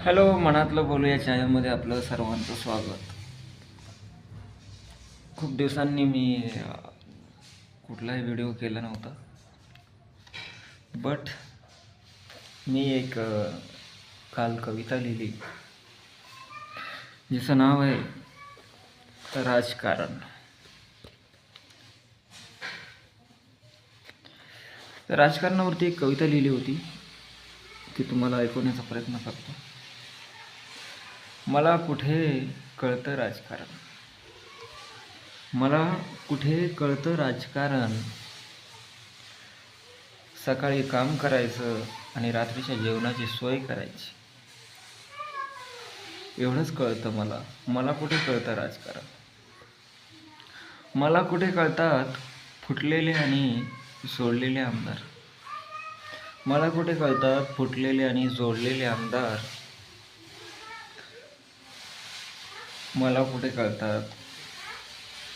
Hello, मनातलं बोलू या चॅनलमध्ये आपलं सर्वांचं स्वागत. खूप दिवसांनी मी कुठलाही व्हिडिओ केला नव्हता, बट मी एक काल कविता लिहिली जिचं नाव आहे राजकारण. राजकारणावरती एक कविता लिहिली होती, ती तुम्हाला ऐकवण्याचा प्रयत्न करतो. मला कुठे कळतं राजकारण, मला कुठे कळतं राजकारण. सकाळी काम करायचं आणि रात्रीच्या जेवणाची सोय करायची, एवढंच कळतं मला. मला कुठे कळतं राजकारण. मला कुठे कळतात फुटलेले आणि सोडलेले आमदार. मला कुठे कळतात फुटलेले आणि जोडलेले आमदार. मला कुठे कळतात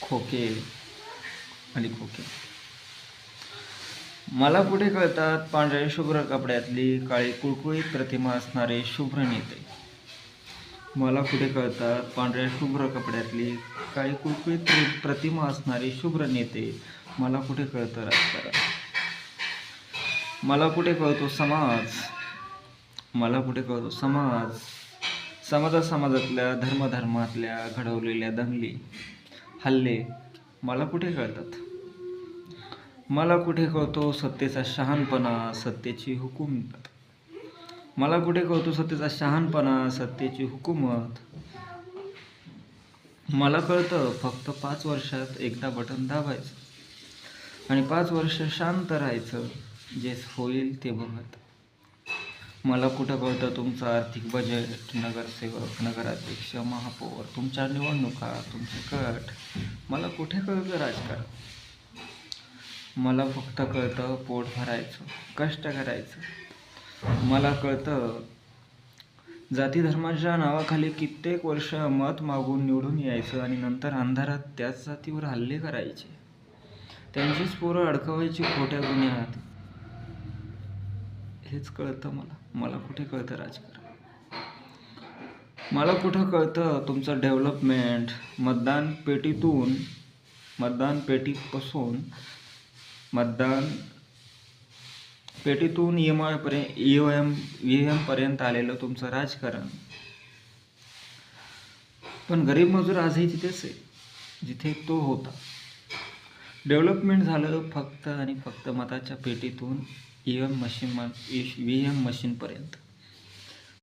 खोके आणि खोके. मला कुठे कळतात पांढऱ्या शुभ्र कपड्यातली काळी कुळकुळीत प्रतिमा असणारे शुभ्र नेते. मला कुठे कळतात पांढऱ्या शुभ्र कपड्यातली काळी कुळकुळीत प्रतिमा असणारे शुभ्र नेते. मला कुठे कळतं राजकारण. मला कुठे कळतो समाज. मला कुठे कळतो समाज. समाजातल्या धर्मातल्या घडवलेल्या दंगली हल्ले मला कुठे कळतात. मला कुठे कळतो सत्तेचा शहाणपणा, सत्तेची हुकूमत. मला कुठे कळतो सत्तेचा शहाणपणा, सत्तेची हुकूमत. मला कळतं फक्त 5 वर्षात एकदा बटन दाबायचं आणि 5 वर्ष शांत राहायचं, जे होईल ते बघत. मला कुठं कळतं तुमचं आर्थिक बजेट, नगरसेवक, नगराध्यक्ष, महापौर, तुमच्या निवडणुका, तुमचे कट. मला कुठे कळतं राजकारण. मला फक्त कळतं पोट भरायचं, कष्ट करायचं. मला कळतं जाती धर्माच्या नावाखाली कित्येक वर्ष मत मागून निवडून यायचं आणि नंतर अंधारात त्याच जातीवर हल्ले करायचे, त्यांचीच पोरं अडकवायची खोट्या गुन्ह्यात. हेच कळतं मला. मला कुठे कळतं राजकारण. मला कुठं कळतं तुमचं डेव्हलपमेंट, मतदान पेटीतून EVM पर्यंत आलेलं तुमचं राजकारण. पण गरीब मजूर आजही तिथेच आहे जिथे तो होता. डेव्हलपमेंट झालं फक्त आणि फक्त मताच्या पेटीतून EVM मशीनपर्यंत.